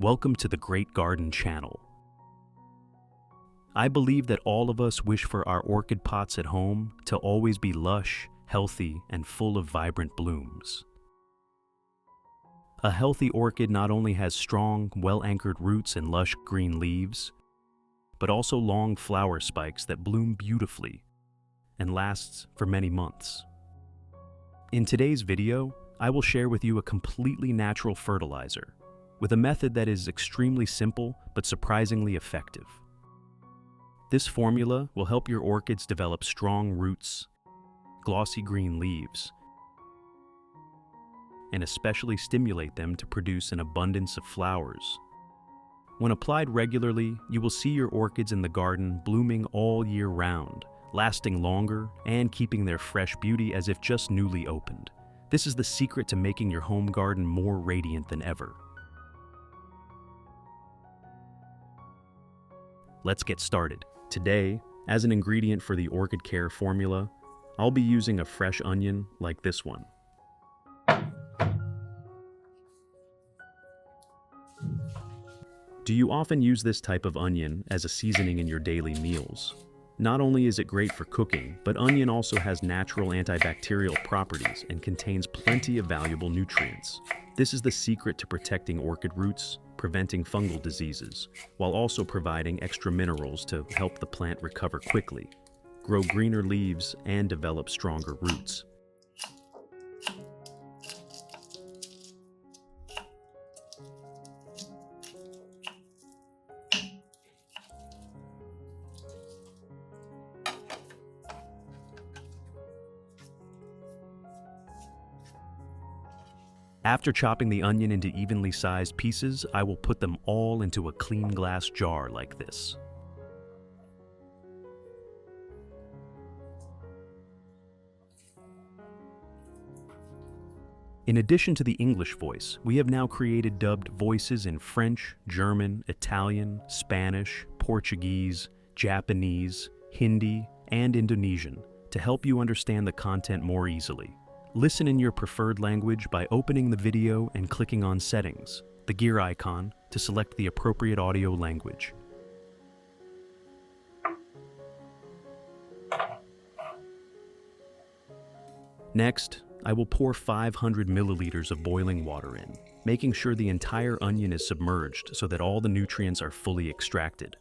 Welcome to the Great Garden Channel. I believe that all of us wish for our orchid pots at home to always be lush, healthy, and full of vibrant blooms. A healthy orchid not only has strong, well-anchored roots and lush green leaves, but also long flower spikes that bloom beautifully and lasts for many months. In today's video, I will share with you a completely natural fertilizer with a method that is extremely simple but surprisingly effective. This formula will help your orchids develop strong roots, glossy green leaves, and especially stimulate them to produce an abundance of flowers. When applied regularly, you will see your orchids in the garden blooming all year round, lasting longer and keeping their fresh beauty as if just newly opened. This is the secret to making your home garden more radiant than ever. Let's get started. Today, as an ingredient for the orchid care formula, I'll be using a fresh onion like this one. Do you often use this type of onion as a seasoning in your daily meals? Not only is it great for cooking, but onion also has natural antibacterial properties and contains plenty of valuable nutrients. This is the secret to protecting orchid roots, preventing fungal diseases, while also providing extra minerals to help the plant recover quickly, grow greener leaves, and develop stronger roots. After chopping the onion into evenly sized pieces, I will put them all into a clean glass jar like this. In addition to the English voice, we have now created dubbed voices in French, German, Italian, Spanish, Portuguese, Japanese, Hindi, and Indonesian to help you understand the content more easily. Listen in your preferred language by opening the video and clicking on Settings, the gear icon, to select the appropriate audio language. Next, I will pour 500 milliliters of boiling water in, making sure the entire onion is submerged so that all the nutrients are fully extracted.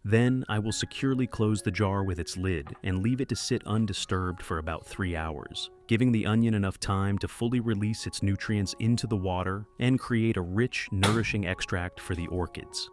Then, I will securely close the jar with its lid and leave it to sit undisturbed for about 3 hours, giving the onion enough time to fully release its nutrients into the water and create a rich, nourishing extract for the orchids.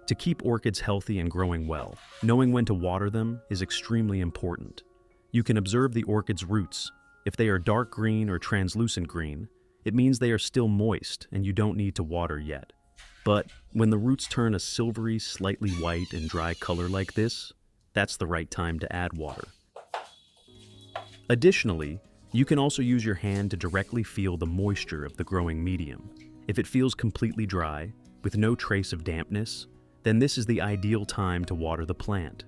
To keep orchids healthy and growing well, knowing when to water them is extremely important. You can observe the orchid's roots. If they are dark green or translucent green, it means they are still moist and you don't need to water yet. But when the roots turn a silvery, slightly white and dry color like this, that's the right time to add water. Additionally, you can also use your hand to directly feel the moisture of the growing medium. If it feels completely dry, with no trace of dampness, then this is the ideal time to water the plant.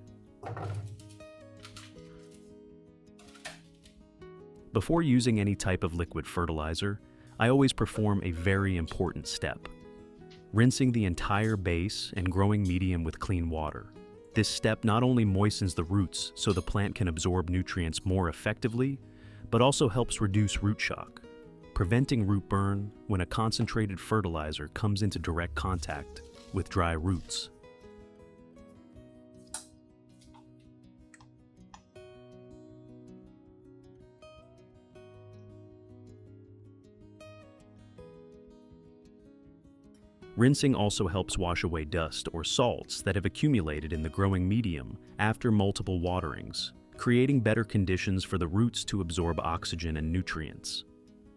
Before using any type of liquid fertilizer, I always perform a very important step: rinsing the entire base and growing medium with clean water. This step not only moistens the roots so the plant can absorb nutrients more effectively, but also helps reduce root shock, preventing root burn when a concentrated fertilizer comes into direct contact with dry roots. Rinsing also helps wash away dust or salts that have accumulated in the growing medium after multiple waterings, creating better conditions for the roots to absorb oxygen and nutrients.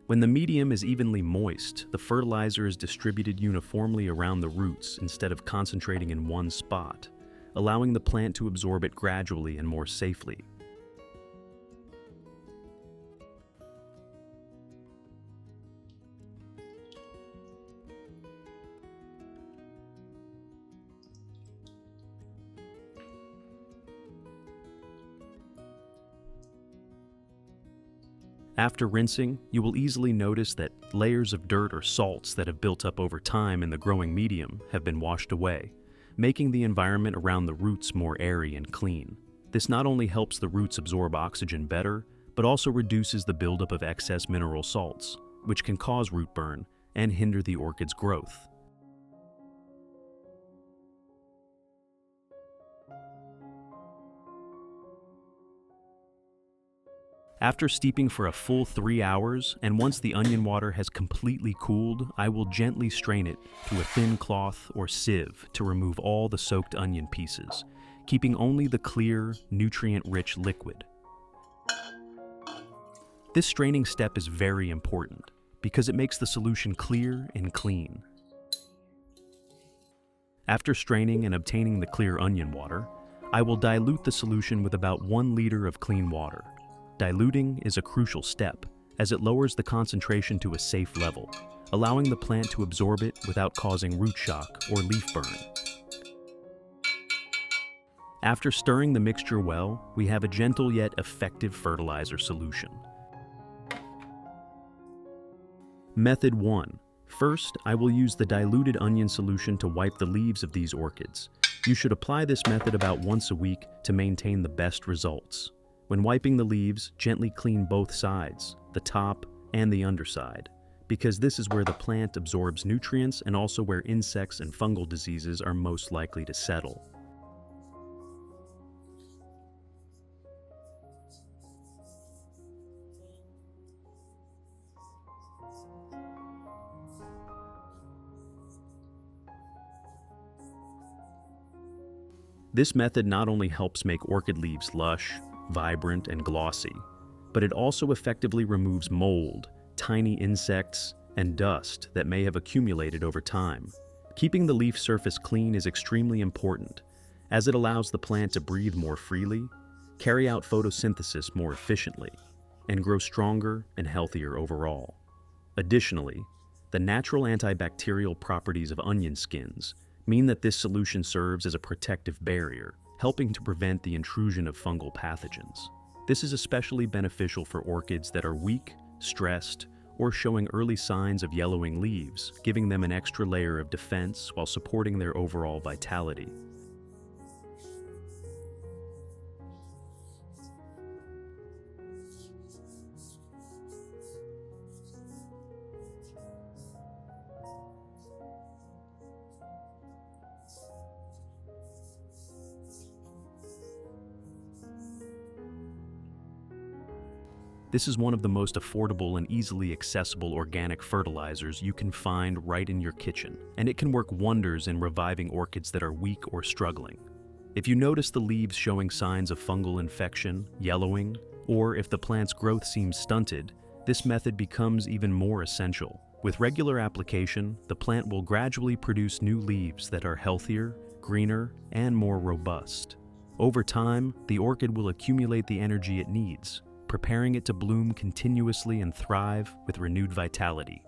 When the medium is evenly moist, the fertilizer is distributed uniformly around the roots instead of concentrating in one spot, allowing the plant to absorb it gradually and more safely. After rinsing, you will easily notice that layers of dirt or salts that have built up over time in the growing medium have been washed away, making the environment around the roots more airy and clean. This not only helps the roots absorb oxygen better, but also reduces the buildup of excess mineral salts, which can cause root burn and hinder the orchid's growth. After steeping for a full 3 hours, and once the onion water has completely cooled, I will gently strain it through a thin cloth or sieve to remove all the soaked onion pieces, keeping only the clear, nutrient-rich liquid. This straining step is very important because it makes the solution clear and clean. After straining and obtaining the clear onion water, I will dilute the solution with about 1 liter of clean water. Diluting is a crucial step, as it lowers the concentration to a safe level, allowing the plant to absorb it without causing root shock or leaf burn. After stirring the mixture well, we have a gentle yet effective fertilizer solution. Method 1. First, I will use the diluted onion solution to wipe the leaves of these orchids. You should apply this method about once a week to maintain the best results. When wiping the leaves, gently clean both sides, the top and the underside, because this is where the plant absorbs nutrients and also where insects and fungal diseases are most likely to settle. This method not only helps make orchid leaves lush, vibrant, and glossy, but it also effectively removes mold, tiny insects, and dust that may have accumulated over time. Keeping the leaf surface clean is extremely important, as it allows the plant to breathe more freely, carry out photosynthesis more efficiently, and grow stronger and healthier overall. Additionally, the natural antibacterial properties of onion skins mean that this solution serves as a protective barrier, helping to prevent the intrusion of fungal pathogens. This is especially beneficial for orchids that are weak, stressed, or showing early signs of yellowing leaves, giving them an extra layer of defense while supporting their overall vitality. This is one of the most affordable and easily accessible organic fertilizers you can find right in your kitchen, and it can work wonders in reviving orchids that are weak or struggling. If you notice the leaves showing signs of fungal infection, yellowing, or if the plant's growth seems stunted, this method becomes even more essential. With regular application, the plant will gradually produce new leaves that are healthier, greener, and more robust. Over time, the orchid will accumulate the energy it needs, preparing it to bloom continuously and thrive with renewed vitality.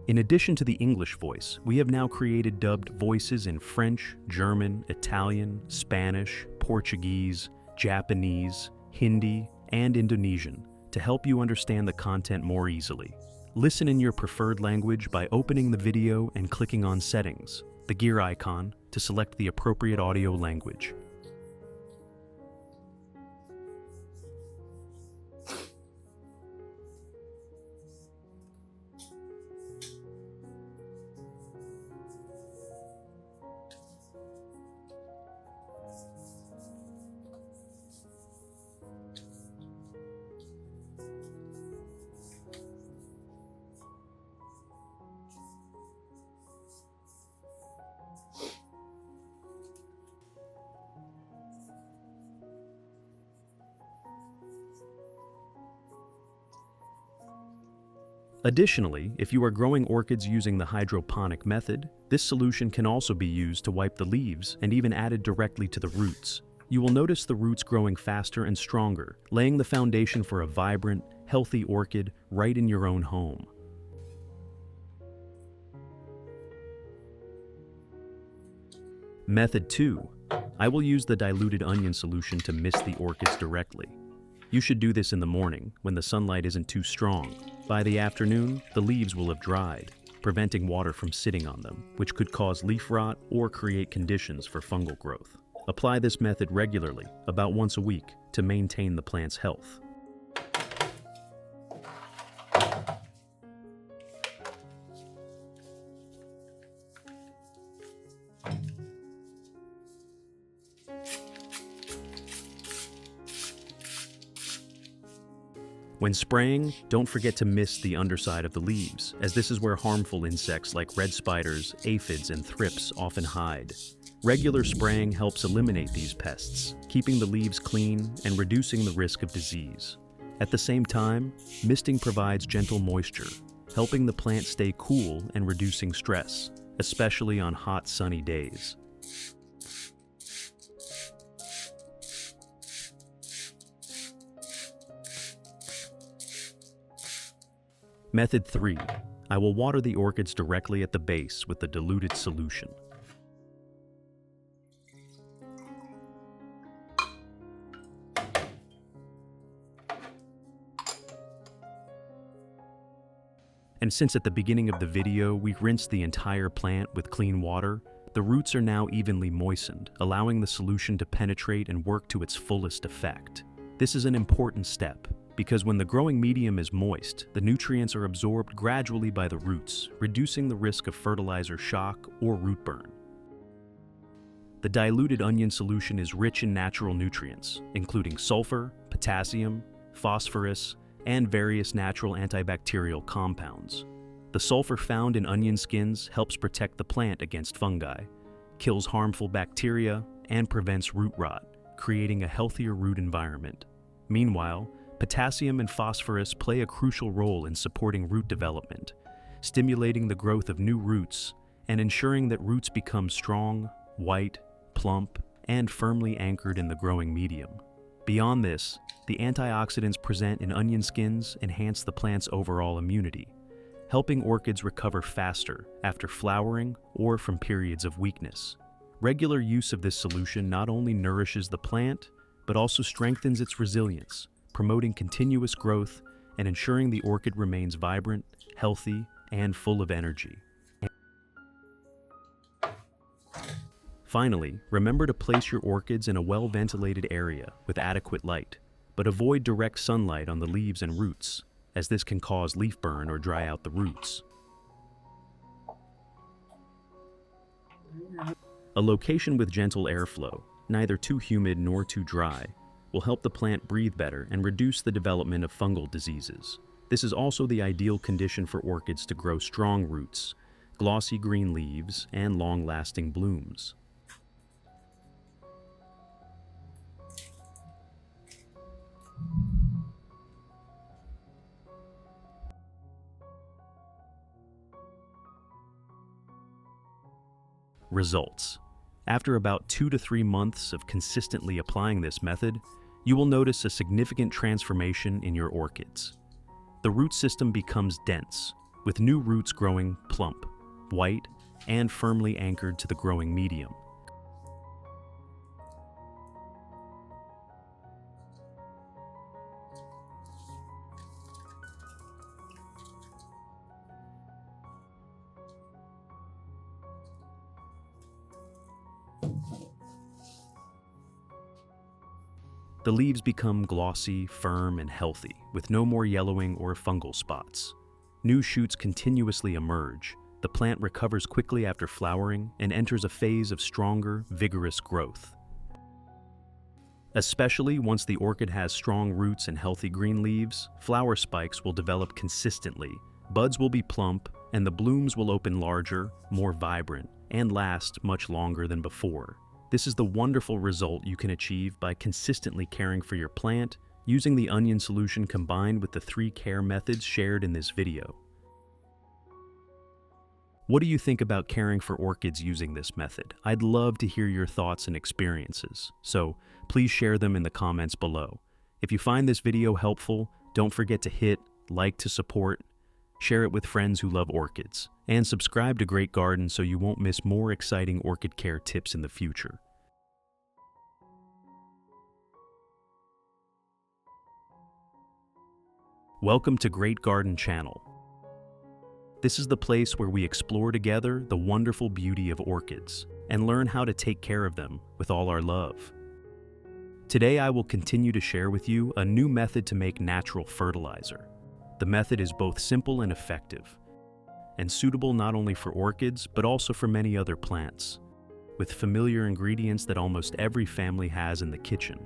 In addition to the English voice, we have now created dubbed voices in French, German, Italian, Spanish, Portuguese, Japanese, Hindi, and Indonesian to help you understand the content more easily. Listen in your preferred language by opening the video and clicking on Settings, the gear icon, to select the appropriate audio language. Additionally, if you are growing orchids using the hydroponic method, this solution can also be used to wipe the leaves and even added directly to the roots. You will notice the roots growing faster and stronger, laying the foundation for a vibrant, healthy orchid right in your own home. Method 2. I will use the diluted onion solution to mist the orchids directly. You should do this in the morning when the sunlight isn't too strong. By the afternoon, the leaves will have dried, preventing water from sitting on them, which could cause leaf rot or create conditions for fungal growth. Apply this method regularly, about once a week, to maintain the plant's health. When spraying, don't forget to mist the underside of the leaves, as this is where harmful insects like red spiders, aphids, and thrips often hide. Regular spraying helps eliminate these pests, keeping the leaves clean and reducing the risk of disease. At the same time, misting provides gentle moisture, helping the plant stay cool and reducing stress, especially on hot, sunny days. Method 3. I will water the orchids directly at the base with the diluted solution. And since at the beginning of the video we rinsed the entire plant with clean water, the roots are now evenly moistened, allowing the solution to penetrate and work to its fullest effect. This is an important step, because when the growing medium is moist, the nutrients are absorbed gradually by the roots, reducing the risk of fertilizer shock or root burn. The diluted onion solution is rich in natural nutrients, including sulfur, potassium, phosphorus, and various natural antibacterial compounds. The sulfur found in onion skins helps protect the plant against fungi, kills harmful bacteria, and prevents root rot, creating a healthier root environment. Meanwhile, potassium and phosphorus play a crucial role in supporting root development, stimulating the growth of new roots and ensuring that roots become strong, white, plump, and firmly anchored in the growing medium. Beyond this, the antioxidants present in onion skins enhance the plant's overall immunity, helping orchids recover faster after flowering or from periods of weakness. Regular use of this solution not only nourishes the plant, but also strengthens its resilience, promoting continuous growth and ensuring the orchid remains vibrant, healthy, and full of energy. Finally, remember to place your orchids in a well-ventilated area with adequate light, but avoid direct sunlight on the leaves and roots, as this can cause leaf burn or dry out the roots. A location with gentle airflow, neither too humid nor too dry, will help the plant breathe better and reduce the development of fungal diseases. This is also the ideal condition for orchids to grow strong roots, glossy green leaves, and long-lasting blooms. Results. After about 2 to 3 months of consistently applying this method, you will notice a significant transformation in your orchids. The root system becomes dense, with new roots growing plump, white, and firmly anchored to the growing medium. The leaves become glossy, firm, and healthy, with no more yellowing or fungal spots. New shoots continuously emerge. The plant recovers quickly after flowering and enters a phase of stronger, vigorous growth. Especially once the orchid has strong roots and healthy green leaves, flower spikes will develop consistently, buds will be plump, and the blooms will open larger, more vibrant, and last much longer than before. This is the wonderful result you can achieve by consistently caring for your plant, using the onion solution combined with the 3 care methods shared in this video. What do you think about caring for orchids using this method? I'd love to hear your thoughts and experiences, so please share them in the comments below. If you find this video helpful, don't forget to hit like to support, share it with friends who love orchids, and subscribe to Great Garden so you won't miss more exciting orchid care tips in the future. Welcome to Great Garden Channel. This is the place where we explore together the wonderful beauty of orchids and learn how to take care of them with all our love. Today I will continue to share with you a new method to make natural fertilizer. The method is both simple and effective, and suitable not only for orchids but also for many other plants, with familiar ingredients that almost every family has in the kitchen.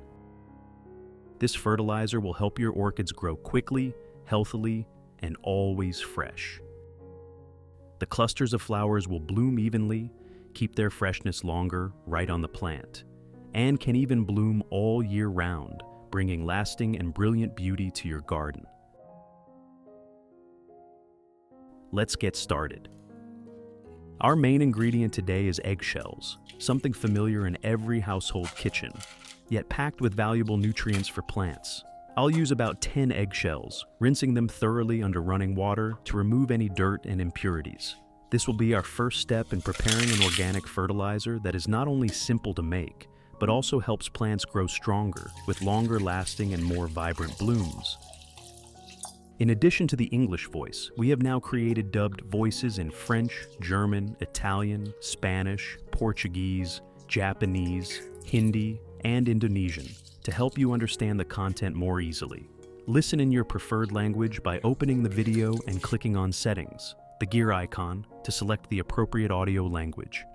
This fertilizer will help your orchids grow quickly, healthily, and always fresh. The clusters of flowers will bloom evenly, keep their freshness longer right on the plant, and can even bloom all year round, bringing lasting and brilliant beauty to your garden. Let's get started. Our main ingredient today is eggshells, something familiar in every household kitchen, yet packed with valuable nutrients for plants. I'll use about 10 eggshells, rinsing them thoroughly under running water to remove any dirt and impurities. This will be our first step in preparing an organic fertilizer that is not only simple to make, but also helps plants grow stronger with longer lasting and more vibrant blooms. In addition to the English voice, we have now created dubbed voices in French, German, Italian, Spanish, Portuguese, Japanese, Hindi, and Indonesian to help you understand the content more easily. Listen in your preferred language by opening the video and clicking on Settings, the gear icon, to select the appropriate audio language.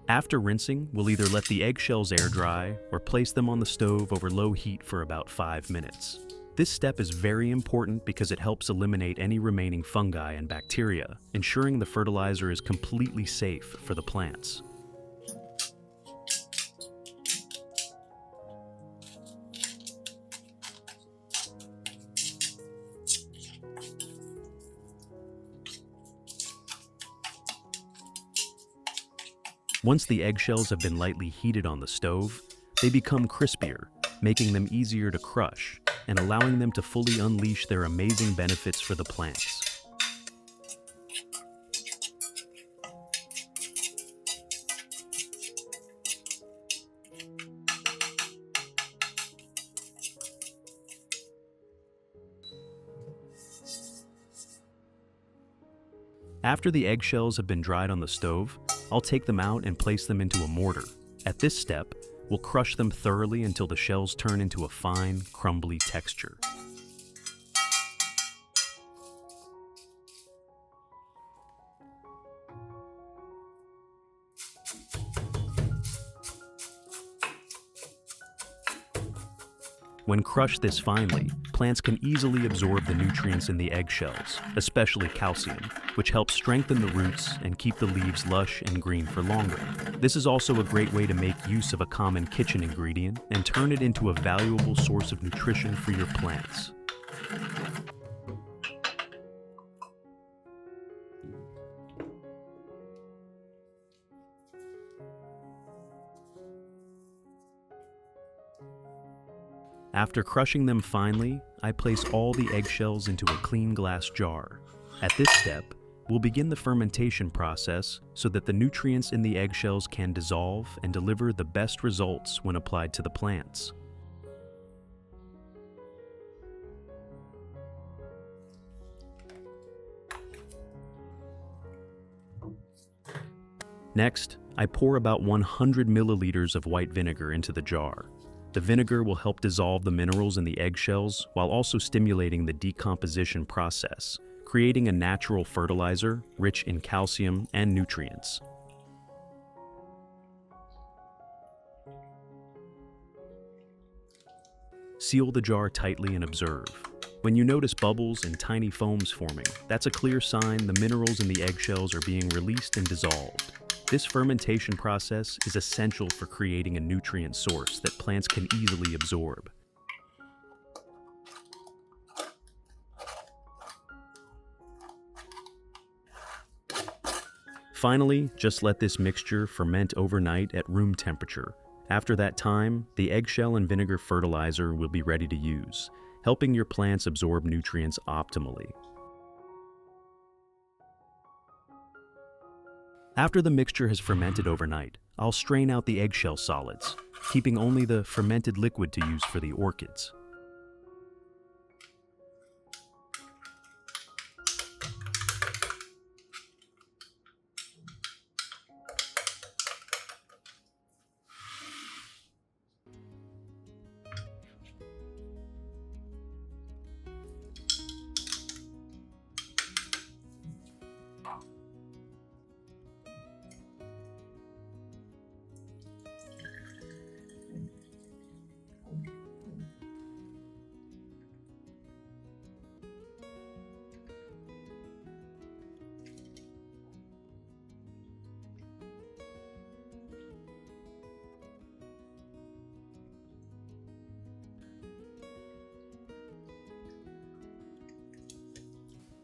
After rinsing, we'll either let the eggshells air dry or place them on the stove over low heat for about 5 minutes. This step is very important because it helps eliminate any remaining fungi and bacteria, ensuring the fertilizer is completely safe for the plants. Once the eggshells have been lightly heated on the stove, they become crispier, making them easier to crush and allowing them to fully unleash their amazing benefits for the plants. After the eggshells have been dried on the stove, I'll take them out and place them into a mortar. At this step, we'll crush them thoroughly until the shells turn into a fine, crumbly texture. When crushed this finely, plants can easily absorb the nutrients in the eggshells, especially calcium, which helps strengthen the roots and keep the leaves lush and green for longer. This is also a great way to make use of a common kitchen ingredient and turn it into a valuable source of nutrition for your plants. After crushing them finely, I place all the eggshells into a clean glass jar. At this step, we'll begin the fermentation process so that the nutrients in the eggshells can dissolve and deliver the best results when applied to the plants. Next, I pour about 100 milliliters of white vinegar into the jar. The vinegar will help dissolve the minerals in the eggshells while also stimulating the decomposition process, creating a natural fertilizer rich in calcium and nutrients. Seal the jar tightly and observe. When you notice bubbles and tiny foams forming, that's a clear sign the minerals in the eggshells are being released and dissolved. This fermentation process is essential for creating a nutrient source that plants can easily absorb. Finally, just let this mixture ferment overnight at room temperature. After that time, the eggshell and vinegar fertilizer will be ready to use, helping your plants absorb nutrients optimally. After the mixture has fermented overnight, I'll strain out the eggshell solids, keeping only the fermented liquid to use for the orchids.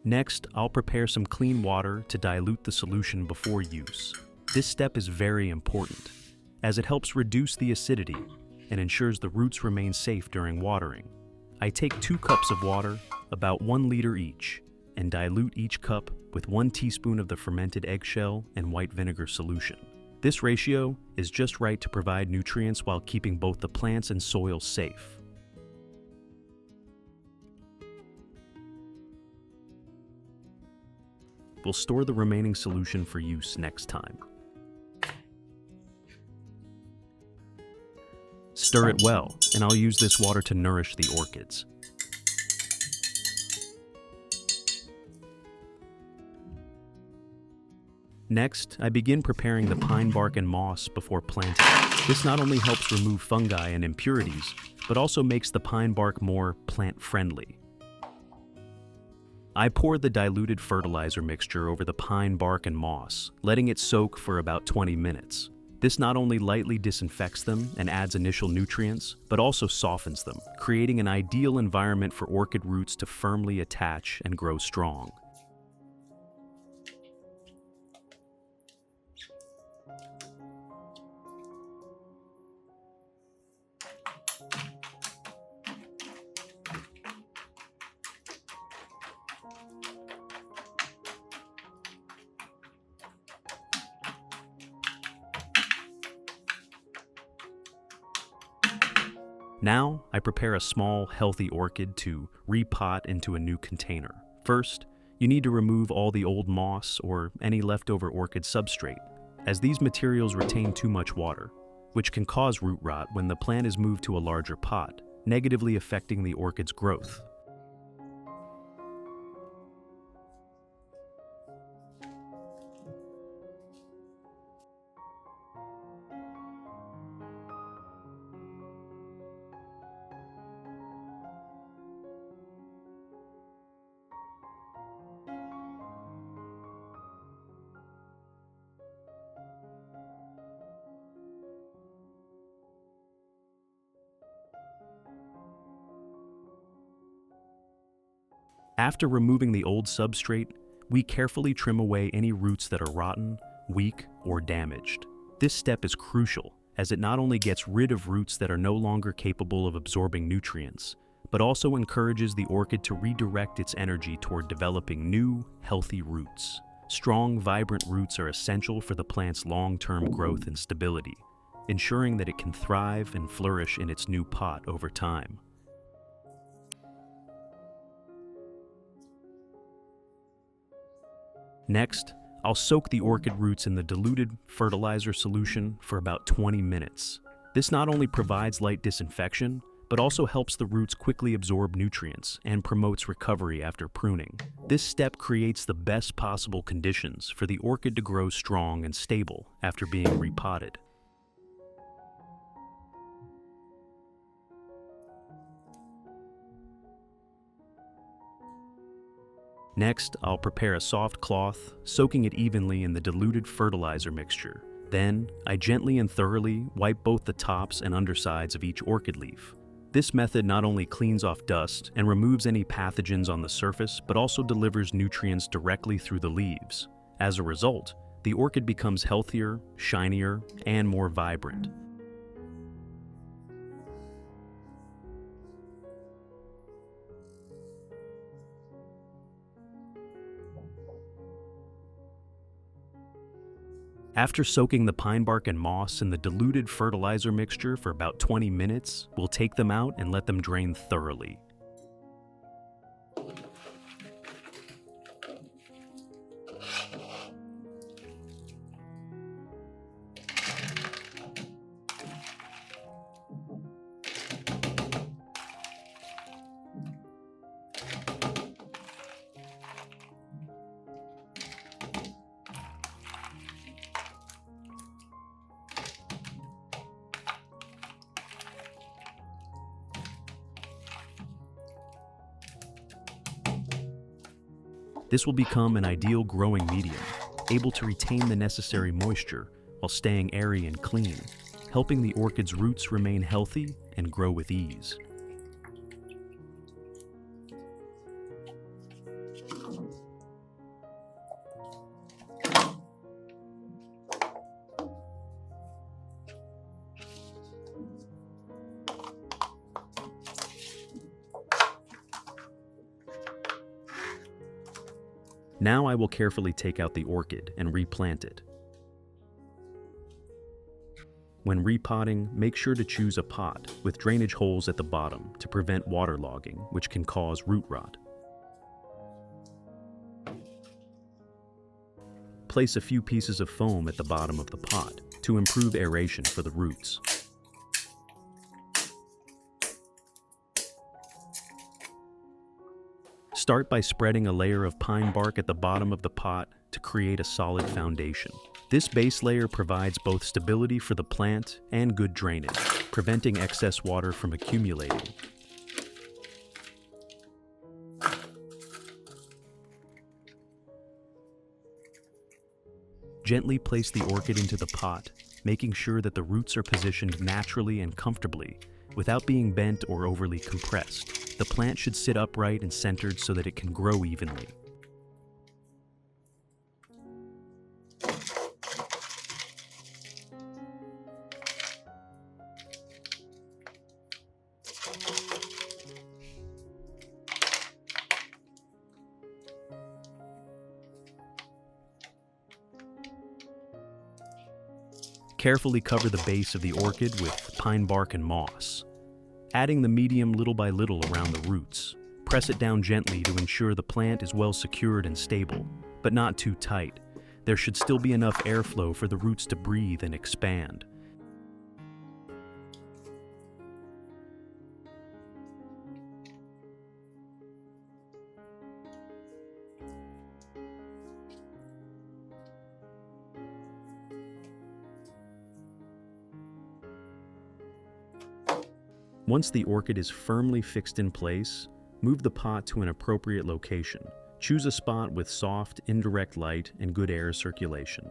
Next, I'll prepare some clean water to dilute the solution before use. This step is very important, as it helps reduce the acidity and ensures the roots remain safe during watering. I take 2 cups of water, about 1 liter each, and dilute each cup with 1 teaspoon of the fermented eggshell and white vinegar solution. This ratio is just right to provide nutrients while keeping both the plants and soil safe. We'll store the remaining solution for use next time. Stir it well, and I'll use this water to nourish the orchids. Next, I begin preparing the pine bark and moss before planting. This not only helps remove fungi and impurities, but also makes the pine bark more plant-friendly. I pour the diluted fertilizer mixture over the pine bark and moss, letting it soak for about 20 minutes. This not only lightly disinfects them and adds initial nutrients, but also softens them, creating an ideal environment for orchid roots to firmly attach and grow strong. Now, I prepare a small, healthy orchid to repot into a new container. First, you need to remove all the old moss or any leftover orchid substrate, as these materials retain too much water, which can cause root rot when the plant is moved to a larger pot, negatively affecting the orchid's growth. After removing the old substrate, we carefully trim away any roots that are rotten, weak, or damaged. This step is crucial, as it not only gets rid of roots that are no longer capable of absorbing nutrients, but also encourages the orchid to redirect its energy toward developing new, healthy roots. Strong, vibrant roots are essential for the plant's long-term growth and stability, ensuring that it can thrive and flourish in its new pot over time. Next, I'll soak the orchid roots in the diluted fertilizer solution for about 20 minutes. This not only provides light disinfection, but also helps the roots quickly absorb nutrients and promotes recovery after pruning. This step creates the best possible conditions for the orchid to grow strong and stable after being repotted. Next, I'll prepare a soft cloth, soaking it evenly in the diluted fertilizer mixture. Then, I gently and thoroughly wipe both the tops and undersides of each orchid leaf. This method not only cleans off dust and removes any pathogens on the surface, but also delivers nutrients directly through the leaves. As a result, the orchid becomes healthier, shinier, and more vibrant. After soaking the pine bark and moss in the diluted fertilizer mixture for about 20 minutes, we'll take them out and let them drain thoroughly. This will become an ideal growing medium, able to retain the necessary moisture while staying airy and clean, helping the orchid's roots remain healthy and grow with ease. Now I will carefully take out the orchid and replant it. When repotting, make sure to choose a pot with drainage holes at the bottom to prevent waterlogging, which can cause root rot. Place a few pieces of foam at the bottom of the pot to improve aeration for the roots. Start by spreading a layer of pine bark at the bottom of the pot to create a solid foundation. This base layer provides both stability for the plant and good drainage, preventing excess water from accumulating. Gently place the orchid into the pot, making sure that the roots are positioned naturally and comfortably, without being bent or overly compressed. The plant should sit upright and centered so that it can grow evenly. Carefully cover the base of the orchid with pine bark and moss, adding the medium little by little around the roots. Press it down gently to ensure the plant is well secured and stable, but not too tight. There should still be enough airflow for the roots to breathe and expand. Once the orchid is firmly fixed in place, move the pot to an appropriate location. Choose a spot with soft, indirect light and good air circulation.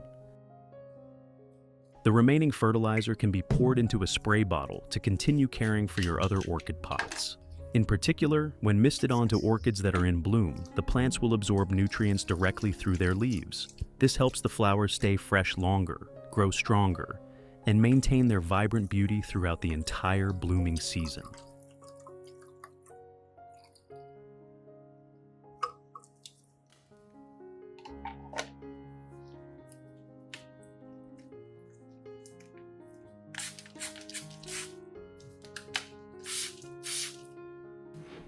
The remaining fertilizer can be poured into a spray bottle to continue caring for your other orchid pots. In particular, when misted onto orchids that are in bloom, the plants will absorb nutrients directly through their leaves. This helps the flowers stay fresh longer, grow stronger, and maintain their vibrant beauty throughout the entire blooming season.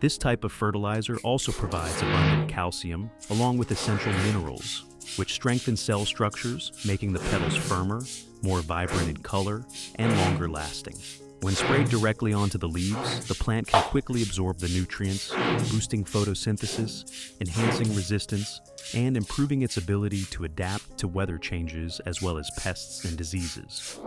This type of fertilizer also provides abundant calcium, along with essential minerals, which strengthen cell structures, making the petals firmer, more vibrant in color, and longer lasting. When sprayed directly onto the leaves, the plant can quickly absorb the nutrients, boosting photosynthesis, enhancing resistance, and improving its ability to adapt to weather changes as well as pests and diseases.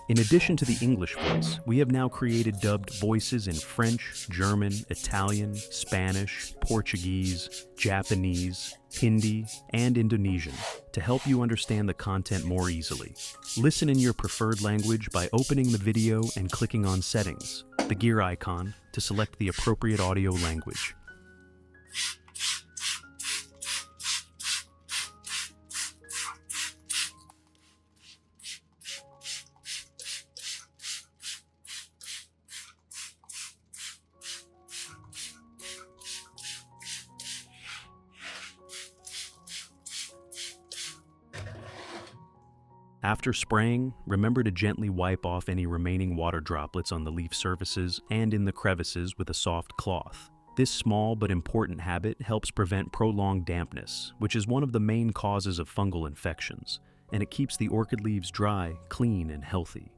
In addition to the English voice, we have now created dubbed voices in French, German, Italian, Spanish, Portuguese, Japanese, Hindi, and Indonesian to help you understand the content more easily. Listen in your preferred language by opening the video and clicking on Settings, the gear icon, to select the appropriate audio language. After spraying, remember to gently wipe off any remaining water droplets on the leaf surfaces and in the crevices with a soft cloth. This small but important habit helps prevent prolonged dampness, which is one of the main causes of fungal infections, and it keeps the orchid leaves dry, clean, and healthy.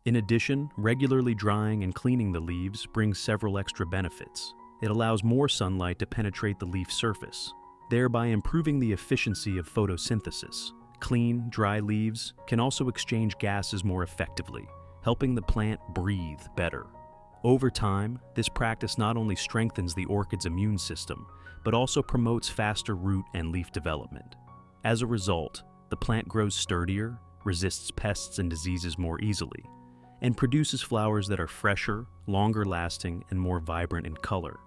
In addition, regularly drying and cleaning the leaves brings several extra benefits. It allows more sunlight to penetrate the leaf surface, thereby improving the efficiency of photosynthesis. Clean, dry leaves can also exchange gases more effectively, helping the plant breathe better. Over time, this practice not only strengthens the orchid's immune system, but also promotes faster root and leaf development. As a result, the plant grows sturdier, resists pests and diseases more easily, and produces flowers that are fresher, longer lasting, and more vibrant in color.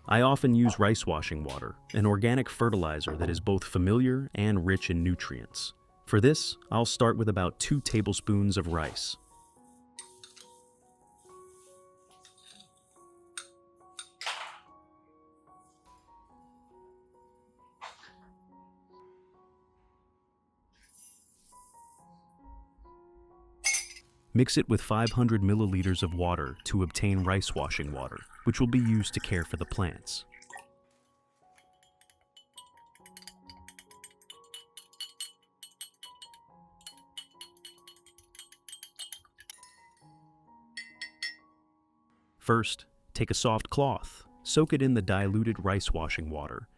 I often use rice washing water, an organic fertilizer that is both familiar and rich in nutrients. For this, I'll start with about 2 tablespoons of rice. Mix it with 500 milliliters of water to obtain rice washing water, which will be used to care for the plants. First, take a soft cloth, soak it in the diluted rice washing water,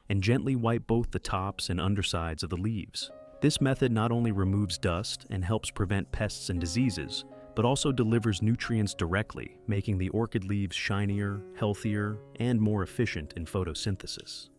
and gently wipe both the tops and undersides of the leaves. This method not only removes dust and helps prevent pests and diseases, but also delivers nutrients directly, making the orchid leaves shinier, healthier, and more efficient in photosynthesis.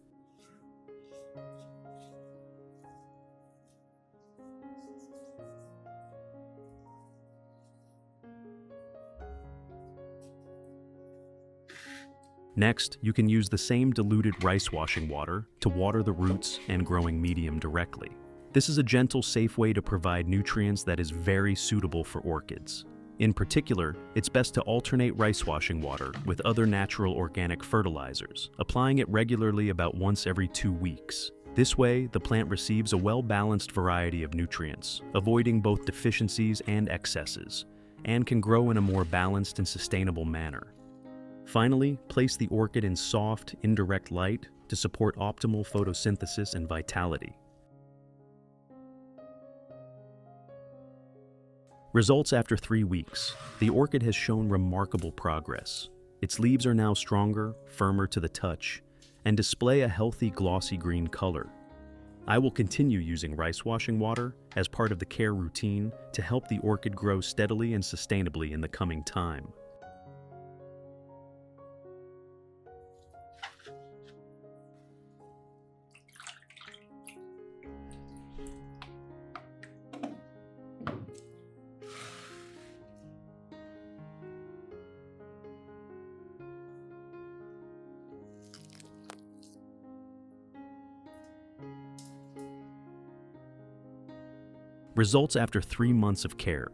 Next, you can use the same diluted rice washing water to water the roots and growing medium directly. This is a gentle, safe way to provide nutrients that is very suitable for orchids. In particular, it's best to alternate rice washing water with other natural organic fertilizers, applying it regularly about once every 2 weeks. This way, the plant receives a well-balanced variety of nutrients, avoiding both deficiencies and excesses, and can grow in a more balanced and sustainable manner. Finally, place the orchid in soft, indirect light to support optimal photosynthesis and vitality. Results after 3 weeks. The orchid has shown remarkable progress. Its leaves are now stronger, firmer to the touch, and display a healthy glossy green color. I will continue using rice washing water as part of the care routine to help the orchid grow steadily and sustainably in the coming time. Results after 3 months of care.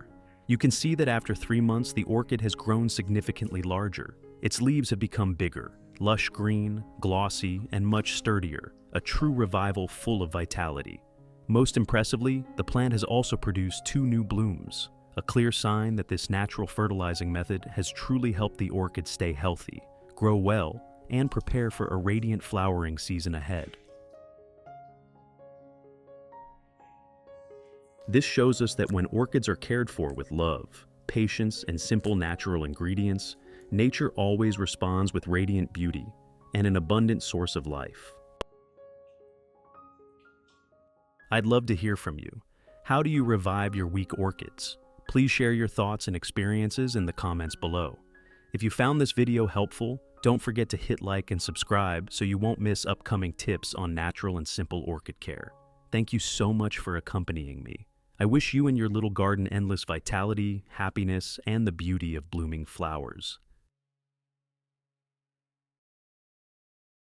You can see that after 3 months, the orchid has grown significantly larger. Its leaves have become bigger, lush green, glossy, and much sturdier, a true revival full of vitality. Most impressively, the plant has also produced 2 new blooms, a clear sign that this natural fertilizing method has truly helped the orchid stay healthy, grow well, and prepare for a radiant flowering season ahead. This shows us that when orchids are cared for with love, patience, and simple natural ingredients, nature always responds with radiant beauty and an abundant source of life. I'd love to hear from you. How do you revive your weak orchids? Please share your thoughts and experiences in the comments below. If you found this video helpful, don't forget to hit like and subscribe so you won't miss upcoming tips on natural and simple orchid care. Thank you so much for accompanying me. I wish you and your little garden endless vitality, happiness, and the beauty of blooming flowers.